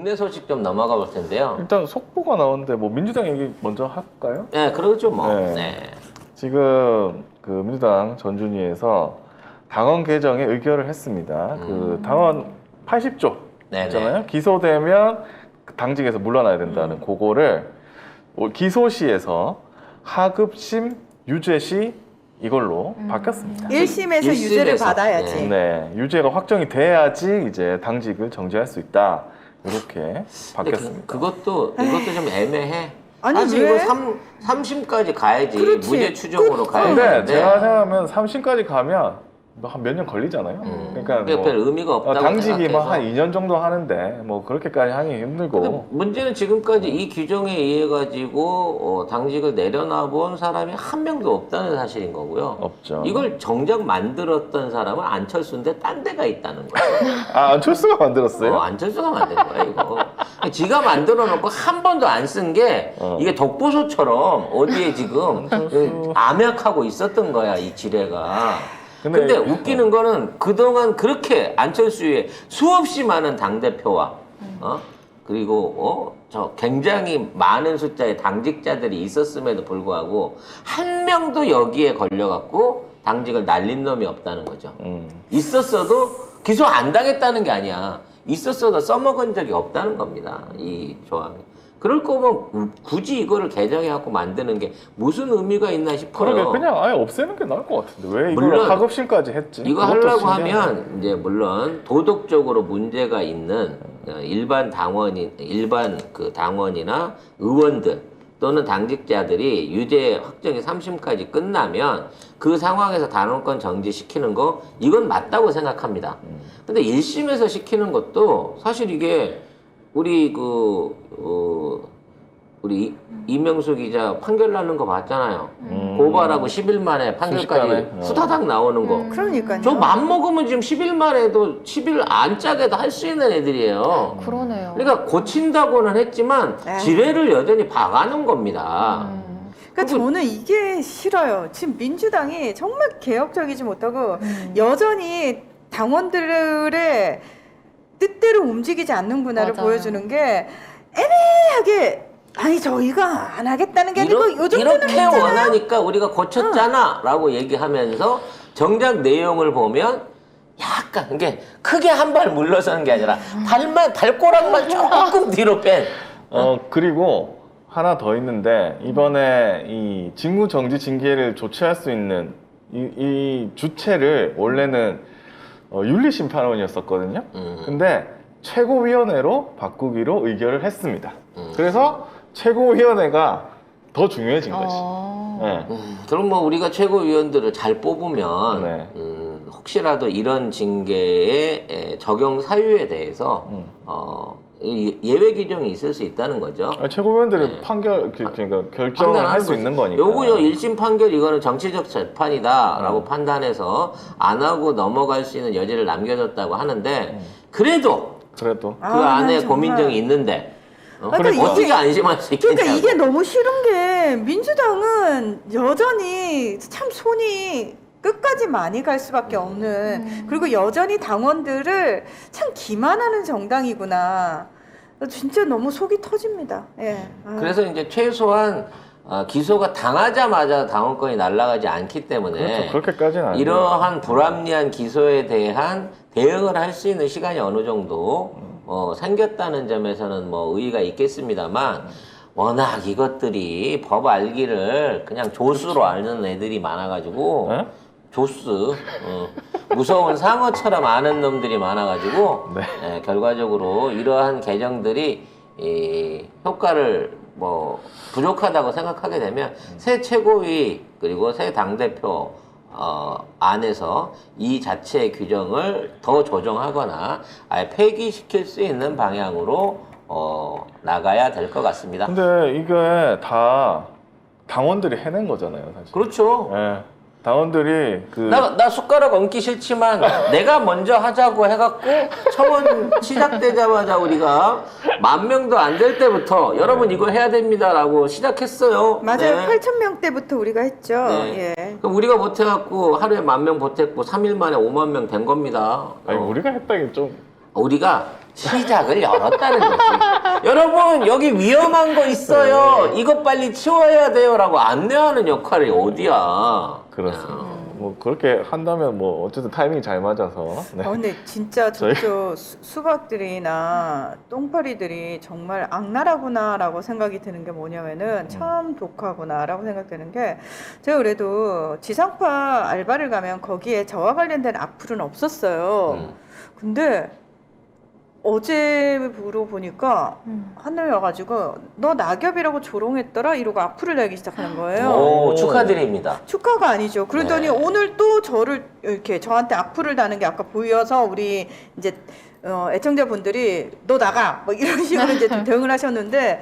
국내 소식 좀 넘어가 볼 텐데요. 일단 속보가 나오는데 뭐 민주당 얘기 먼저 할까요? 네, 그러죠 뭐. 네. 네. 지금 그 민주당 전준위에서 당원 개정에 의결을 했습니다. 그 당원 80조 네네. 있잖아요. 기소되면 당직에서 물러나야 된다는 그거를 기소시에서 하급심 유죄시 이걸로 바뀌었습니다. 1심에서 유죄를 일심에서. 받아야지. 네, 유죄가 확정이 돼야지 이제 당직을 정지할 수 있다. 이렇게 근데 바뀌었습니다. 그것도 좀 애매해. 아니, 사실 왜? 이거 3심까지 가야지. 그렇지. 무죄 추정으로 가야 근데 되는데. 제가 생각하면 3심까지 가면 한 몇 년 걸리잖아요. 그러니까 그게 뭐 별 의미가 없다고 당직이 생각해서. 뭐 한 2년 정도 하는데 뭐 그렇게까지 하기 근데 힘들고. 문제는 지금까지 이 규정에 의해 가지고 당직을 내려놔 본 사람이 한 명도 없다는 사실인 거고요. 없죠. 이걸 정작 만들었던 사람은 안철수인데 딴 데가 있다는 거예요. 아, 안철수가 만들었어요? 안철수가 만든 거야 이거. 지가 만들어 놓고 한 번도 안 쓴 게 이게 독보소처럼 어디에 지금 암약하고 있었던 거야 이 지뢰가. 근데 웃기는 거는 그동안 그렇게 안철수의 수없이 많은 당대표와 그리고 저 굉장히 많은 숫자의 당직자들이 있었음에도 불구하고 한 명도 여기에 걸려갖고 당직을 날린 놈이 없다는 거죠. 있었어도 기소 안 당했다는 게 아니야. 있었어도 써먹은 적이 없다는 겁니다. 이 조항이. 그럴 거면 굳이 이거를 개정해갖고 만드는 게 무슨 의미가 있나 싶어요. 그러게 그냥 아예 없애는 게 나을 것 같은데 왜 이걸 물론 하급심까지 했지? 이거 그것도 하려고 신기하네. 하면 이제 물론 도덕적으로 문제가 있는 일반 그 당원이나 의원들 또는 당직자들이 유죄 확정이 3심까지 끝나면 그 상황에서 단원권 정지시키는 거 이건 맞다고 생각합니다. 근데 1심에서 시키는 것도 사실 이게 우리 우리 이명수 기자 판결 나는 거 봤잖아요. 고발하고 10일 만에 판결까지 순식간에? 후다닥 나오는 거. 그러니까요. 저 맘먹으면 지금 10일 만에도 10일 안 짜게도 할 수 있는 애들이에요. 그러네요. 그러니까 고친다고는 했지만 에이. 지뢰를 여전히 박아놓은 겁니다. 그러니까 저는 이게 싫어요. 지금 민주당이 정말 개혁적이지 못하고 여전히 당원들의 뜻대로 움직이지 않는구나를 맞아요. 보여주는 게 애매하게 아니 저희가 안 하겠다는 게 아니고 요 정도는 이렇게 했잖아요. 원하니까 우리가 고쳤잖아 라고 얘기하면서 정작 내용을 보면 약간 이게 크게 한 발 물러서는 게 아니라 발꼬락만 조금 뒤로 뺀. 그리고 하나 더 있는데 이번에 이 직무정지 징계를 조치할 수 있는 이 주체를 원래는 윤리심판원이었었거든요. 근데 최고위원회로 바꾸기로 의결을 했습니다. 그래서 최고위원회가 더 중요해진 거지. 네. 그럼 뭐 우리가 최고위원들을 잘 뽑으면 네. 혹시라도 이런 징계의 적용 사유에 대해서 예외 규정이 있을 수 있다는 거죠. 최고위원들이 그러니까 결정을 할 수 있는 거니까. 요거요 1심 판결 이거는 정치적 재판이다라고 판단해서 안 하고 넘어갈 수 있는 여지를 남겨줬다고 하는데 그래도 그 안에 정말. 고민정이 있는데 그러니까 어떻게 이게- 안심할 수 있겠냐고. 그러니까 이게 너무 싫은 게 민주당은 여전히 참 손이 끝까지 많이 갈 수밖에 없는 그리고 여전히 당원들을 참 기만하는 정당이구나. 진짜 너무 속이 터집니다. 예. 그래서 이제 최소한 기소가 당하자마자 당원권이 날아가지 않기 때문에 그렇죠. 그렇게까지는 안 이러한 불합리한 기소에 대한 대응을 할 수 있는 시간이 어느 정도 생겼다는 점에서는 뭐 의의가 있겠습니다만 워낙 이것들이 법 알기를 그냥 조수로 아는 애들이 많아가지고 네? 조수 무서운 상어처럼 아는 놈들이 많아가지고 네. 결과적으로 이러한 개정들이 효과를 뭐 부족하다고 생각하게 되면 새 최고위 그리고 새 당대표 안에서 이 자체의 규정을 더 조정하거나 아예 폐기시킬 수 있는 방향으로 나가야 될 것 같습니다. 근데 이게 다 당원들이 해낸 거잖아요, 사실. 그렇죠. 예. 당원들이 나 숟가락 얹기 싫지만 내가 먼저 하자고 해갖고 청원 시작되자마자 우리가 10,000명도 안 될 때부터 여러분 이거 해야 됩니다라고 시작했어요. 맞아요. 네. 8,000명 때부터 우리가 했죠. 네. 예. 그럼 우리가 못해갖고 하루에 10,000명 보탰고 3일 만에 50,000명 된 겁니다. 아니 우리가 했다긴 좀 우리가 시작을 열었다는 거지. 여러분 여기 위험한 거 있어요. 이것 빨리 치워야 돼요라고 안내하는 역할이 어디야. 그렇습니다. 뭐 그렇게 한다면 뭐 어쨌든 타이밍이 잘 맞아서. 네. 근데 진짜 저쪽 수박들이나 똥파리들이 정말 악랄하구나라고 생각이 드는 게 뭐냐면은 참 독하구나라고 생각되는 게 제가 그래도 지상파 알바를 가면 거기에 저와 관련된 악플은 없었어요. 근데 어제부로 보니까 하늘 와가지고 너 낙엽이라고 조롱했더라 이러고 악플을 내기 시작하는 거예요. 오, 축하드립니다. 축하가 아니죠. 그러더니 네. 오늘 또 저를 이렇게 저한테 악플을 다는 게 아까 보여서 우리 이제 애청자분들이 너 나가 뭐 이런 식으로 이제 좀 대응을 하셨는데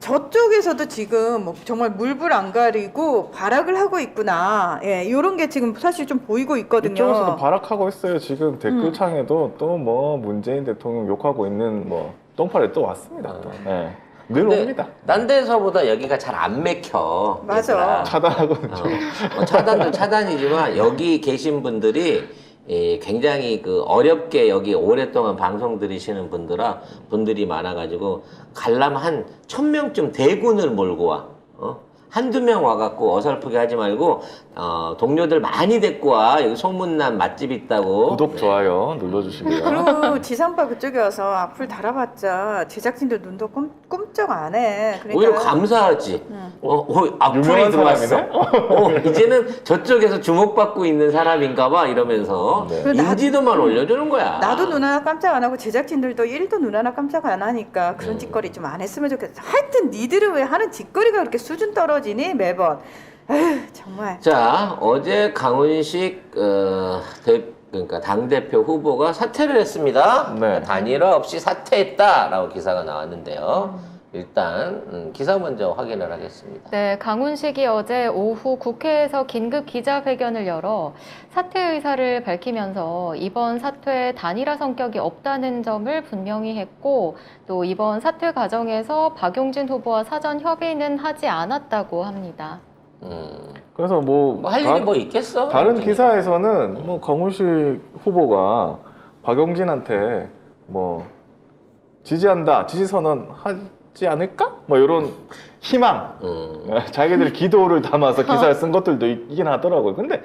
저쪽에서도 지금 뭐 정말 물불 안 가리고 발악을 하고 있구나. 예, 이런 게 지금 사실 좀 보이고 있거든요. 이쪽에서도 발악하고 있어요. 지금 댓글창에도 또 뭐 문재인 대통령 욕하고 있는 뭐 똥파리 또 왔습니다. 또. 네. 늘 근데 옵니다. 딴 데서보다 여기가 잘 안 맥혀. 맞아. 얘들아. 차단하고 있죠. 차단도 차단이지만 여기 계신 분들이 굉장히 그 어렵게 여기 오랫동안 방송 들으시는 분들이 많아가지고 관람 한 1000명쯤 대군을 몰고 와. 한두 명 와갖고 어설프게 하지 말고 동료들 많이 데리고 와. 여기 소문난 맛집 있다고. 구독, 좋아요 눌러주시고요. 그리고 지상파 그쪽에 와서 악플 달아봤자 제작진들 눈도 꼼짝 안 해. 그러니까 오히려 감사하지. 악플이 유명한 들어왔어. 사람이네? 이제는 저쪽에서 주목받고 있는 사람인가봐 이러면서 네. 인지도만 올려주는 거야. 나도 눈 하나 깜짝 안 하고 제작진들도 1도 눈 하나 깜짝 안 하니까 그런 짓거리 좀 안 했으면 좋겠어. 하여튼 니들은 왜 하는 짓거리가 그렇게 수준 떨어지니 매번. 에휴 정말. 자, 어제 강훈식 그러니까 당대표 후보가 사퇴를 했습니다. 네. 단일화 없이 사퇴했다라고 기사가 나왔는데요. 일단 기사 먼저 확인을 하겠습니다. 네, 강훈식이 어제 오후 국회에서 긴급 기자회견을 열어 사퇴 의사를 밝히면서 이번 사퇴에 단일화 성격이 없다는 점을 분명히 했고 또 이번 사퇴 과정에서 박용진 후보와 사전 협의는 하지 않았다고 합니다. 그래서 뭐 할 일이 뭐 있겠어? 다른 기사에서는 뭐 강훈식 후보가 박용진한테 뭐 지지한다, 지지 선언 하지 않을까? 뭐 이런 희망, 자기들 기도를 담아서 기사를 쓴 것들도 있긴 하더라고요. 근데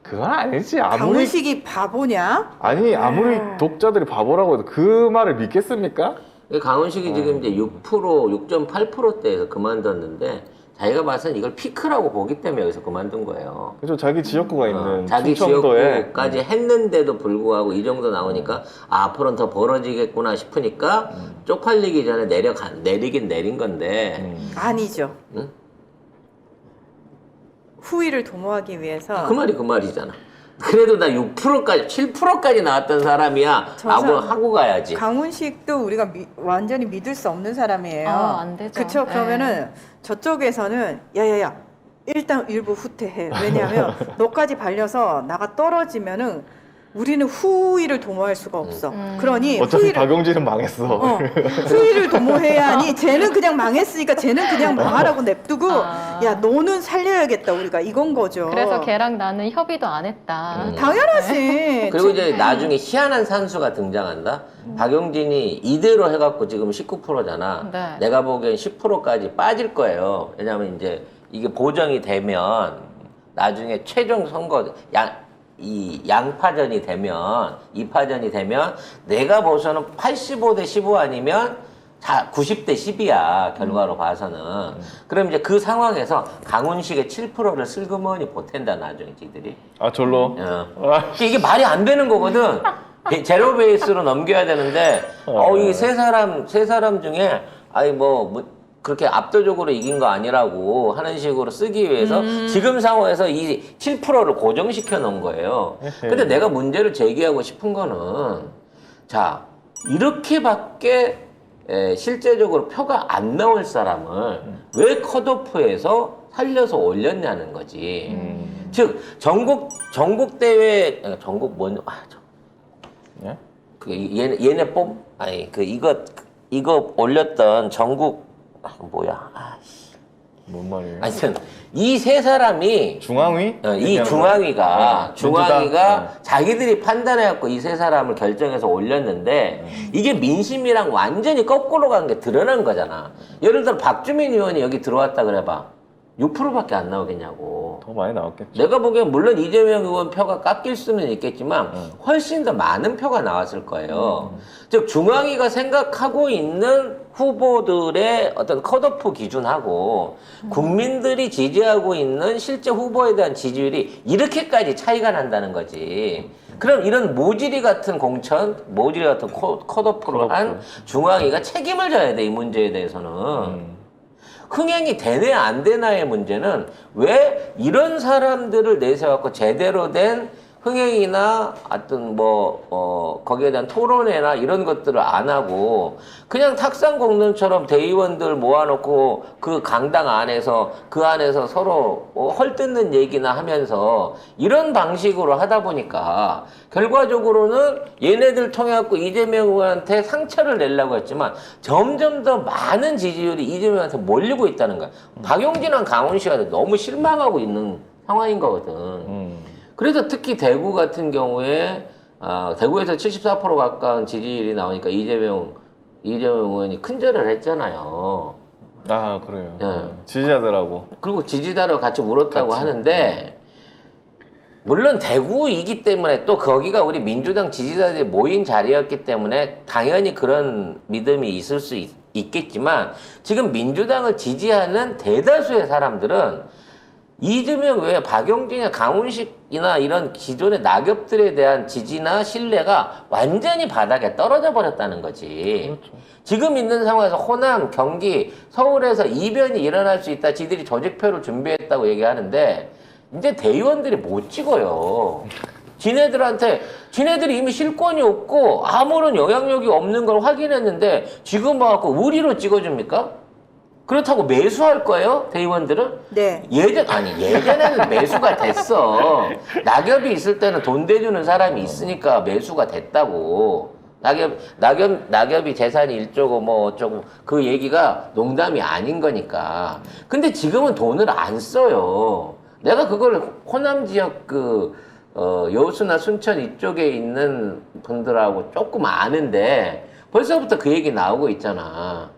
그건 아니지. 강훈식이 바보냐? 아니 아무리 독자들이 바보라고 해도 그 말을 믿겠습니까? 강훈식이 지금 이제 6.8%대에서 그만뒀는데 자기가 봐서는 이걸 피크라고 보기 때문에 여기서 그만둔 거예요. 그죠. 자기 지역구가 있는 자기 충청도에 지역구까지 했는데도 불구하고 이 정도 나오니까 앞으로는 더 벌어지겠구나 싶으니까 쪽팔리기 전에 내리긴 내린 건데 아니죠. 응? 후위를 도모하기 위해서 그 말이잖아. 그래도 나 6%까지 7%까지 나왔던 사람이야 라고 하고 가야지. 강훈식도 우리가 완전히 믿을 수 없는 사람이에요. 안 되죠. 그쵸? 네. 그러면은 저쪽에서는 야야야 일단 일부 후퇴해. 왜냐하면 너까지 발려서 나가 떨어지면은 우리는 후위를 도모할 수가 없어. 그러니 어차피 박용진은 망했어. 후위를 도모해야 하니 쟤는 그냥 망했으니까 쟤는 그냥 망하라고 냅두고 야 너는 살려야겠다 우리가 이건 거죠. 그래서 걔랑 나는 협의도 안 했다. 당연하지. 그리고 이제 나중에 희한한 산수가 등장한다. 박용진이 이대로 해갖고 지금 19%잖아. 네. 내가 보기엔 10%까지 빠질 거예요. 왜냐면 이제 이게 보정이 되면 나중에 최종 선거 이 양파전이 되면 2파전이 되면 내가 봐서는 85대 15 아니면 90대 10이야 결과로 봐서는. 그럼 이제 그 상황에서 강훈식의 7%를 슬그머니 보탠다 나중에 지들이. 아 절로. 이게 말이 안 되는 거거든. 제로 베이스로 넘겨야 되는데 이 세 사람 중에 아니 뭐 그렇게 압도적으로 이긴 거 아니라고 하는 식으로 쓰기 위해서 지금 상황에서 이 7%를 고정시켜 놓은 거예요. 근데 내가 문제를 제기하고 싶은 거는 자 이렇게밖에 실제적으로 표가 안 나올 사람을 왜 컷오프해서 살려서 올렸냐는 거지. 즉 전국 대회 전국 뭔 예? 그 얘네 이거 올렸던 전국 뭐야? 뭔 말이에요? 하여튼 이 세 사람이 중앙위? 이 중앙위가 민주당? 자기들이 판단해갖고 이 세 사람을 결정해서 올렸는데 이게 민심이랑 완전히 거꾸로 간 게 드러난 거잖아. 예를 들어 박주민 의원이 여기 들어왔다 그래봐. 6%밖에 안 나오겠냐고. 더 많이 나왔겠죠. 내가 보기엔 물론 이재명 의원 표가 깎일 수는 있겠지만 훨씬 더 많은 표가 나왔을 거예요. 즉 중앙위가 생각하고 있는 후보들의 어떤 컷오프 기준하고 국민들이 지지하고 있는 실제 후보에 대한 지지율이 이렇게까지 차이가 난다는 거지. 그럼 이런 모질이 같은 공천, 모질이 같은 컷오프를 한 중앙위가 책임을 져야 돼, 이 문제에 대해서는. 흥행이 되네 안 되나의 문제는 왜 이런 사람들을 내세워갖고 제대로 된 흥행이나 어떤 거기에 대한 토론회나 이런 것들을 안 하고 그냥 탁상 공론처럼 대의원들 모아놓고 그 강당 안에서 그 안에서 서로 헐뜯는 얘기나 하면서 이런 방식으로 하다 보니까 결과적으로는 얘네들 통해갖고 이재명 의원한테 상처를 내려고 했지만 점점 더 많은 지지율이 이재명한테 몰리고 있다는 거야. 박용진랑 강훈 씨가 너무 실망하고 있는 상황인 거거든. 그래서 특히 대구 같은 경우에 대구에서 74% 가까운 지지율이 나오니까 이재명 의원이 큰절을 했잖아요. 아 그래요. 예. 지지자들하고. 그리고 지지자로 같이 물었다고 하는데 물론 대구이기 때문에 또 거기가 우리 민주당 지지자들이 모인 자리였기 때문에 당연히 그런 믿음이 있을 수 있겠지만 지금 민주당을 지지하는 대다수의 사람들은 이재명 외에 박용진이나 강훈식이나 이런 기존의 낙엽들에 대한 지지나 신뢰가 완전히 바닥에 떨어져 버렸다는 거지. 그렇죠. 지금 있는 상황에서 호남, 경기, 서울에서 이변이 일어날 수 있다. 지들이 조직표를 준비했다고 얘기하는데 이제 대의원들이 못 찍어요. 지네들이 이미 실권이 없고 아무런 영향력이 없는 걸 확인했는데 지금 와갖고 우리로 찍어줍니까? 그렇다고 매수할 거예요? 대의원들은? 네. 예전에는 매수가 됐어. 낙엽이 있을 때는 돈 대주는 사람이 있으니까 매수가 됐다고. 낙엽이 재산이 1조고 뭐 어쩌고 그 얘기가 농담이 아닌 거니까. 근데 지금은 돈을 안 써요. 내가 그걸 호남 지역 여수나 순천 이쪽에 있는 분들하고 조금 아는데 벌써부터 그 얘기 나오고 있잖아.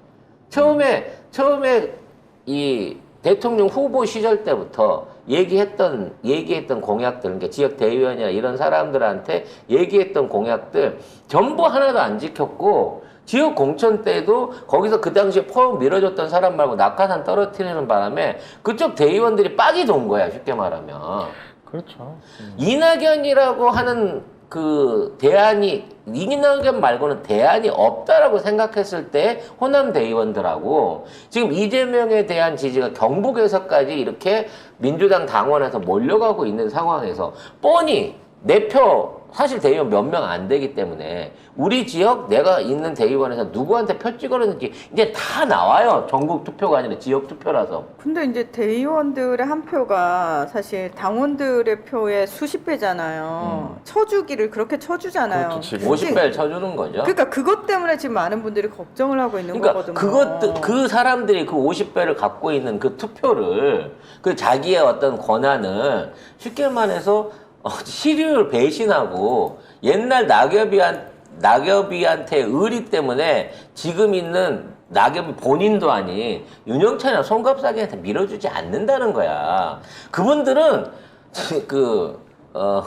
처음에 이 대통령 후보 시절 때부터 얘기했던 공약들, 그러니까 지역 대의원이나 이런 사람들한테 얘기했던 공약들 전부 하나도 안 지켰고 지역 공천 때도 거기서 그 당시에 포함 밀어줬던 사람 말고 낙하산 떨어뜨리는 바람에 그쪽 대의원들이 빡이 돈 거야, 쉽게 말하면. 그렇죠. 이낙연이라고 하는 이낙연 말고는 대안이 없다라고 생각했을 때 호남 대의원들하고 지금 이재명에 대한 지지가 경북에서까지 이렇게 민주당 당원에서 몰려가고 있는 상황에서 뻔히 내 표 사실 대의원 몇 명 안 되기 때문에 우리 지역 내가 있는 대의원에서 누구한테 표 찍었는지 이제 다 나와요. 전국 투표가 아니라 지역 투표라서. 근데 이제 대의원들의 한 표가 사실 당원들의 표의 수십 배잖아요. 쳐주기를 그렇게 쳐주잖아요. 그렇죠, 지금. 50배를 쳐주는 거죠. 그러니까 그것 때문에 지금 많은 분들이 걱정을 하고 있는 그러니까 거거든요. 그 사람들이 그 50배를 갖고 있는 그 투표를 그 자기의 어떤 권한을 쉽게 말해서 시류를 배신하고 옛날 낙엽이한테 의리 때문에 지금 있는 낙엽이 본인도 아닌 윤영찬이나 송갑사기한테 밀어주지 않는다는 거야. 그분들은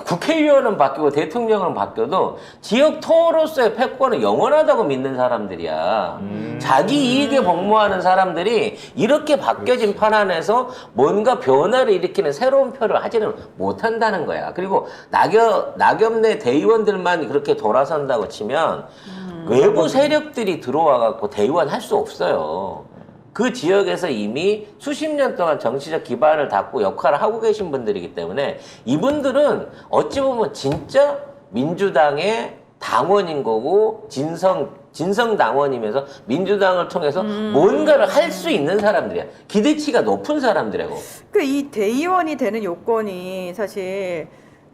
국회의원은 바뀌고 대통령은 바뀌어도 지역 토로서의 패권은 영원하다고 믿는 사람들이야. 자기 이익에 복무하는 사람들이 이렇게 바뀌어진 판 안에서 뭔가 변화를 일으키는 새로운 표를 하지는 못한다는 거야. 그리고 낙엽 내 대의원들만 그렇게 돌아선다고 치면 외부 세력들이 들어와갖고 대의원 할 수 없어요. 그 지역에서 이미 수십 년 동안 정치적 기반을 닦고 역할을 하고 계신 분들이기 때문에 이분들은 어찌 보면 진짜 민주당의 당원인 거고 진성 당원이면서 민주당을 통해서 뭔가를 할 수 있는 사람들이야. 기대치가 높은 사람들이고. 이 대의원이 되는 요건이 사실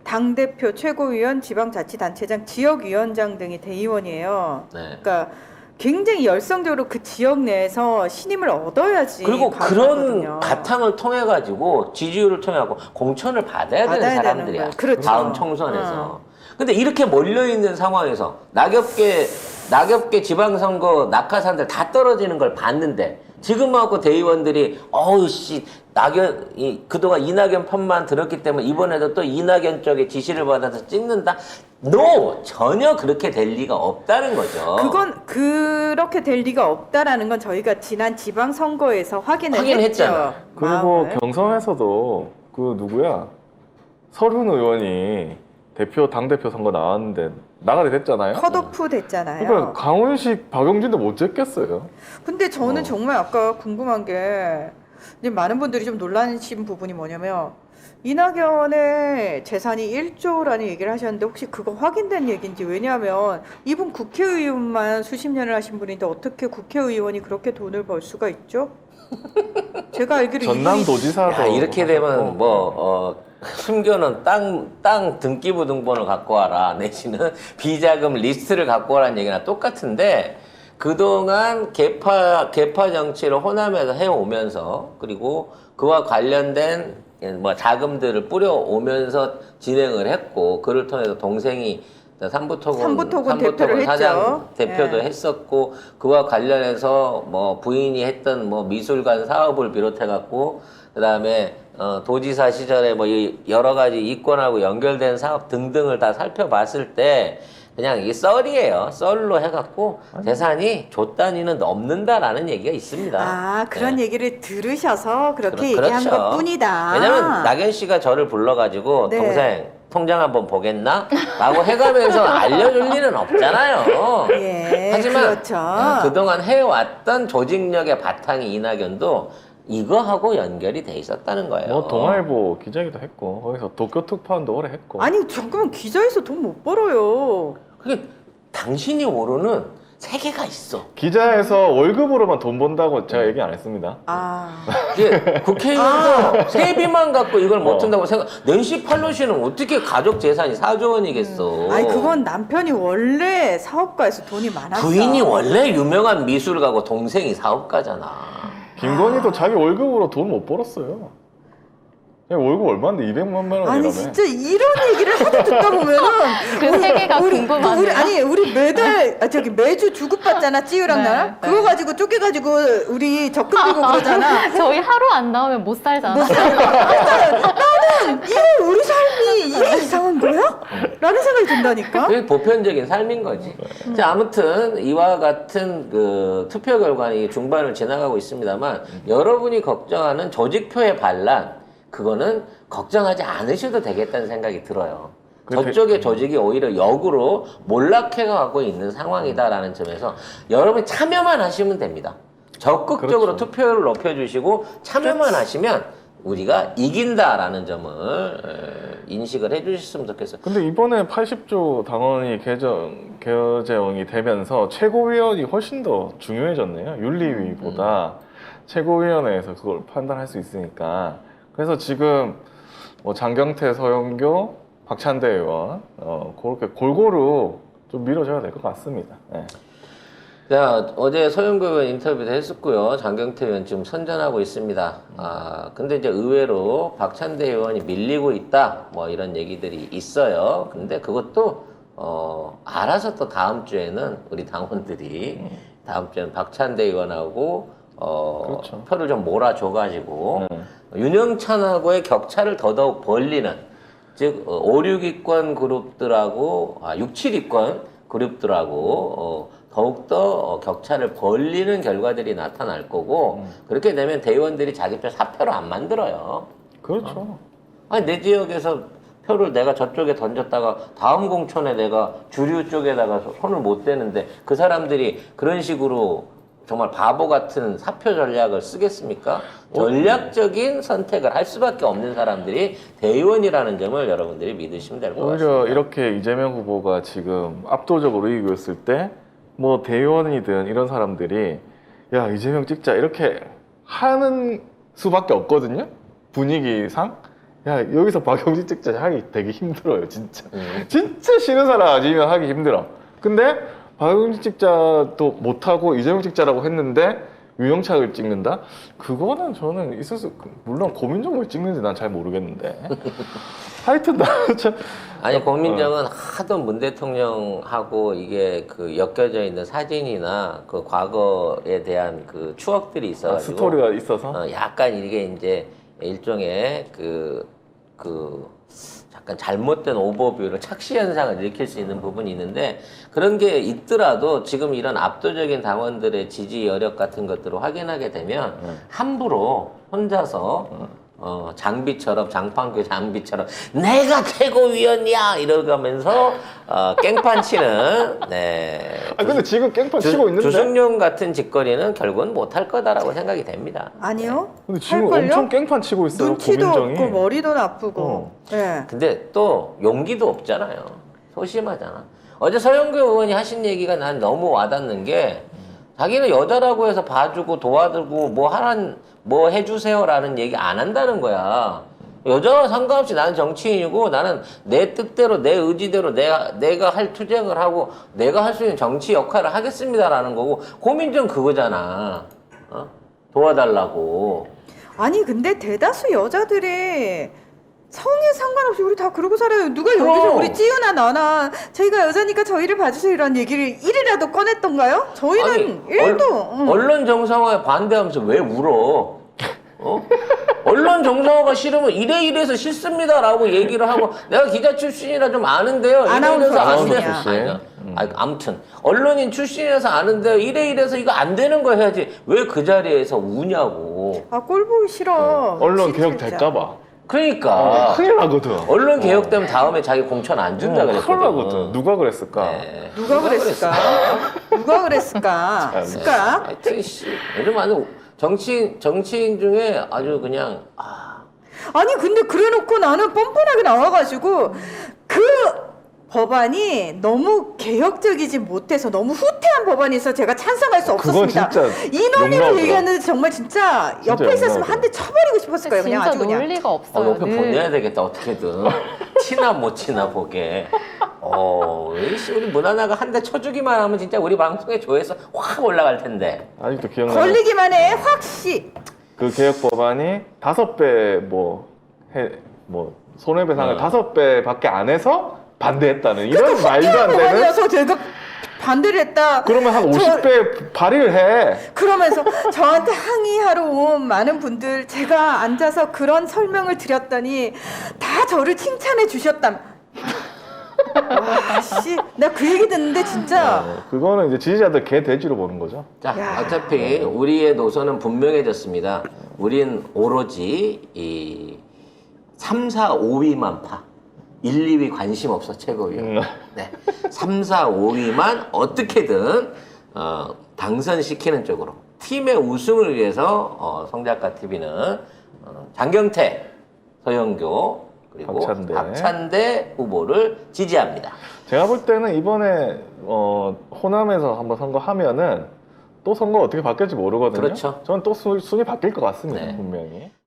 당대표, 최고위원, 지방자치단체장, 지역위원장 등이 대의원이에요. 네. 그러니까 굉장히 열성적으로 그 지역 내에서 신임을 얻어야지. 그리고 가능하거든요. 그런 바탕을 통해 가지고 지지율을 통해 갖고 공천을 받아야 되는 받아야 되는 사람들이야. 거예요. 그렇죠. 다음 총선에서. 근데 이렇게 몰려 있는 상황에서 낙엽계 지방선거 낙하산들 다 떨어지는 걸 봤는데 지금 하고 대의원들이 어우 씨 그동안 이낙연 편만 들었기 때문에 이번에도 또 이낙연 쪽에 지시를 받아서 찍는다. 전혀 그렇게 될 리가 없다는 거죠. 그건 그렇게 될 리가 없다라는 건 저희가 지난 지방선거에서 확인했잖아. 했죠. 그리고 마음을. 경선에서도 그 누구야 설훈 의원이 당대표 선거 나왔는데 나가게 됐잖아요. 컷오프 됐잖아요. 그러니까 강훈식, 박용진도 못 찍겠어요. 근데 저는 정말 아까 궁금한 게 이제 많은 분들이 좀 놀라신 부분이 뭐냐면 이낙연의 재산이 1조라는 얘기를 하셨는데 혹시 그거 확인된 얘기인지. 왜냐하면 이분 국회의원만 수십 년을 하신 분인데 어떻게 국회의원이 그렇게 돈을 벌 수가 있죠? 제가 알기로 전남도지사도 야, 이렇게 되면 하셨고. 숨겨놓은 땅 등기부 등본을 갖고 와라 내지는 비자금 리스트를 갖고 와라는 얘기나 똑같은데 그동안 개파 정치를 호남에서 해오면서 그리고 그와 관련된 뭐 자금들을 뿌려오면서 진행을 했고 그를 통해서 동생이 삼부토군 대표를 사장 했죠. 대표도 예. 했었고 그와 관련해서 뭐 부인이 했던 뭐 미술관 사업을 비롯해 갖고 그다음에 도지사 시절에 뭐 여러 가지 이권하고 연결된 사업 등등을 다 살펴봤을 때 그냥 이게 썰이에요. 썰로 해갖고 재산이 조 단위는 넘는다라는 얘기가 있습니다. 아, 그런 네. 얘기를 들으셔서 그렇게 그렇죠. 얘기한 것 뿐이다. 왜냐면 낙연 씨가 저를 불러가지고 네. 동생 통장 한번 보겠나? 라고 해가면서 알려줄 리는 없잖아요. 예, 하지만 그렇죠. 그동안 해왔던 조직력의 바탕이 이낙연도 이거하고 연결이 돼 있었다는 거예요. 뭐 동아일보 기자기도 했고 거기서 도쿄 특파원도 오래 했고. 아니 잠깐만, 기자에서 돈 못 벌어요. 그게 당신이 모르는 세계가 있어. 기자에서 월급으로만 돈 번다고 제가 얘기 안 했습니다. 아, 이게 국회의원도 세비만 갖고 이걸 못한다고 생각. 낸시 팔로시는 어떻게 가족 재산이 4조 원이겠어. 아니 그건 남편이 원래 사업가에서 돈이 많았어. 부인이 원래 유명한 미술가고 동생이 사업가잖아. 김건희도 자기 월급으로 돈 못 벌었어요. 그냥 월급 얼마인데 200만 원이라며. 아니 진짜 이런 얘기를 하도 듣다 보면은 그 세계가 궁금하네요. 우리 매달 매주 주급받잖아, 찌우랑 네, 나랑. 네. 그거 가지고 쪼개가지고 우리 적금 들고 그러잖아. 저희 하루 안 나오면 못 살잖아. 나는 이게 우리 삶이 이게 이상한 거야? 라는 생각이 든다니까. 그게 보편적인 삶인 거지. 자, 아무튼 이와 같은 그 투표 결과는 중반을 지나가고 있습니다만 여러분이 걱정하는 조직표의 반란 그거는 걱정하지 않으셔도 되겠다는 생각이 들어요. 저쪽의 조직이 오히려 역으로 몰락해가고 있는 상황이다라는 점에서 여러분이 참여만 하시면 됩니다. 적극적으로 그렇죠. 투표율을 높여주시고 참여만 하시면 우리가 이긴다라는 점을 인식을 해주셨으면 좋겠어요. 근데 이번에 80조 당원이 개정이 되면서 최고위원이 훨씬 더 중요해졌네요. 윤리위보다 최고위원회에서 그걸 판단할 수 있으니까. 그래서 지금 뭐 장경태, 서영교, 박찬대 의원 그렇게 골고루 좀 밀어줘야 될 것 같습니다. 네. 자, 어제 서영교 의원 인터뷰도 했었고요. 장경태 의원 지금 선전하고 있습니다. 근데 이제 의외로 박찬대 의원이 밀리고 있다. 뭐 이런 얘기들이 있어요. 근데 그것도, 알아서 또 다음 주에는 우리 당원들이 다음 주에는 박찬대 의원하고, 그렇죠. 표를 좀 몰아줘가지고, 윤영찬하고의 격차를 더더욱 벌리는, 즉, 5, 6위권 그룹들하고, 6, 7위권 그룹들하고, 더욱더 격차를 벌리는 결과들이 나타날 거고 그렇게 되면 대의원들이 자기 표 사표로 안 만들어요. 그렇죠. 아니 내 지역에서 표를 내가 저쪽에 던졌다가 다음 공천에 내가 주류 쪽에다가 손을 못 대는데 그 사람들이 그런 식으로 정말 바보 같은 사표 전략을 쓰겠습니까? 전략적인 선택을 할 수밖에 없는 사람들이 대의원이라는 점을 여러분들이 믿으시면 될 것 같습니다. 오히려 이렇게 이재명 후보가 지금 압도적으로 이기고 있을 때 뭐 대의원이든 이런 사람들이 야 이재명 찍자 이렇게 하는 수밖에 없거든요. 분위기상 야 여기서 박용진 찍자 하기 되게 힘들어요. 진짜 진짜 싫은 사람 아니면 하기 힘들어. 근데 박용진 찍자도 못하고 이재명 찍자라고 했는데 유영철을 찍는다? 그거는 저는 있을 수, 물론 고민정을 찍는지 난 잘 모르겠는데. 하여튼 나는 참. 아니 고민정은 하도 문 대통령하고 이게 그 엮여져 있는 사진이나 그 과거에 대한 그 추억들이 있어가지고 스토리가 있어서? 약간 이게 이제 일종의 그 약간 잘못된 오버뷰를 착시 현상을 일으킬 수 있는 부분이 있는데 그런 게 있더라도 지금 이런 압도적인 당원들의 지지 여력 같은 것들을 확인하게 되면 함부로 혼자서 장비처럼 장판교 장비처럼 내가 최고위원이야 이러면서 깽판 치는 네. 아 근데 지금 깽판 치고 있는데. 주승용 같은 짓거리는 결국은 못할 거다라고 생각이 됩니다. 아니요. 근데 지금 할걸요? 엄청 깽판 치고 있어요. 눈치도 고민정이. 없고 머리도 나쁘고. 예. 근데 또 용기도 없잖아요. 소심하잖아. 어제 서영교 의원이 하신 얘기가 난 너무 와닿는 게 자기는 여자라고 해서 봐주고 도와주고 뭐 해주세요라는 얘기 안 한다는 거야. 여자와 상관없이 나는 정치인이고 나는 내 뜻대로 내 의지대로 내가 할 투쟁을 하고 내가 할 수 있는 정치 역할을 하겠습니다라는 거고 고민정 그거잖아. 도와달라고. 아니 근데 대다수 여자들이 성에 상관없이 우리 다 그러고 살아요. 누가 여기서 그럼. 우리 찌우나 나나 저희가 여자니까 저희를 봐주세요 이런 얘기를 일이라도 꺼냈던가요? 저희는 일도. 언론 정상화에 반대하면서 왜 울어? 언론 정상화가 싫으면 이래서 싫습니다라고 얘기를 하고 내가 기자 출신이라 좀 아는데요. 아나운서 안 돼. 출신이야. 아무튼 언론인 출신이라서 아는데요. 이래서 이거 안 되는 거 해야지. 왜 그 자리에서 우냐고. 아 꼴 보기 싫어. 언론 진짜. 개혁 될까봐. 그러니까 큰일 나거든. 언론 개혁되면 다음에 자기 공천 안 준다 그랬거든. 큰일 나거든. 누가 그랬을까? 네. 누가 그랬을까? 누가 그랬을까? 참. 쓸까? 하여튼 요즘 아주 정치인 중에 아주 그냥 아니 근데 그래놓고 나는 뻔뻔하게 나와가지고 그 법안이 너무 개혁적이지 못해서 너무 후퇴한 법안이어서 제가 찬성할 수 그건 없었습니다. 진짜 이놈이라고 욕나오더라. 얘기하는데 정말 진짜 옆에 진짜 있었으면 욕나오더라. 한 대 쳐버리고 싶었을 거예요. 그냥 진짜 아주 그냥. 논리가 없어요. 옆에 늘. 보내야 되겠다 어떻게든 티나 못 티나 보게. 우리 문화나가 한 대 쳐주기만 하면 진짜 우리 방송의 조회수 확 올라갈 텐데. 아직도 기억나요. 걸리기만 해 확시. 그 개혁 법안이 5배 손해배상을 5배밖에 안 해서 반대했다는 이런 말도 안 되는. 법안이어서 제가 반대를 했다. 그러면 한 50배 발의를 해. 그러면서 저한테 항의하러 온 많은 분들 제가 앉아서 그런 설명을 드렸더니 다 저를 칭찬해 주셨다. 와씨, 나 그 얘기 듣는데 진짜 그거는 이제 지지자들 개 돼지로 보는 거죠. 자, 야. 어차피 우리의 노선은 분명해졌습니다. 우린 오로지 이 3, 4, 5위만 파. 1, 2위 관심 없어 최고위원. 네. 3, 4, 5위만 어떻게든 당선시키는 쪽으로 팀의 우승을 위해서 성작가 TV는 장경태, 서영교 그리고 박찬대 후보를 지지합니다. 제가 볼 때는 이번에 호남에서 한번 선거하면은 또 선거 어떻게 바뀔지 모르거든요. 그렇죠. 저는 또 순위 바뀔 것 같습니다. 네. 분명히.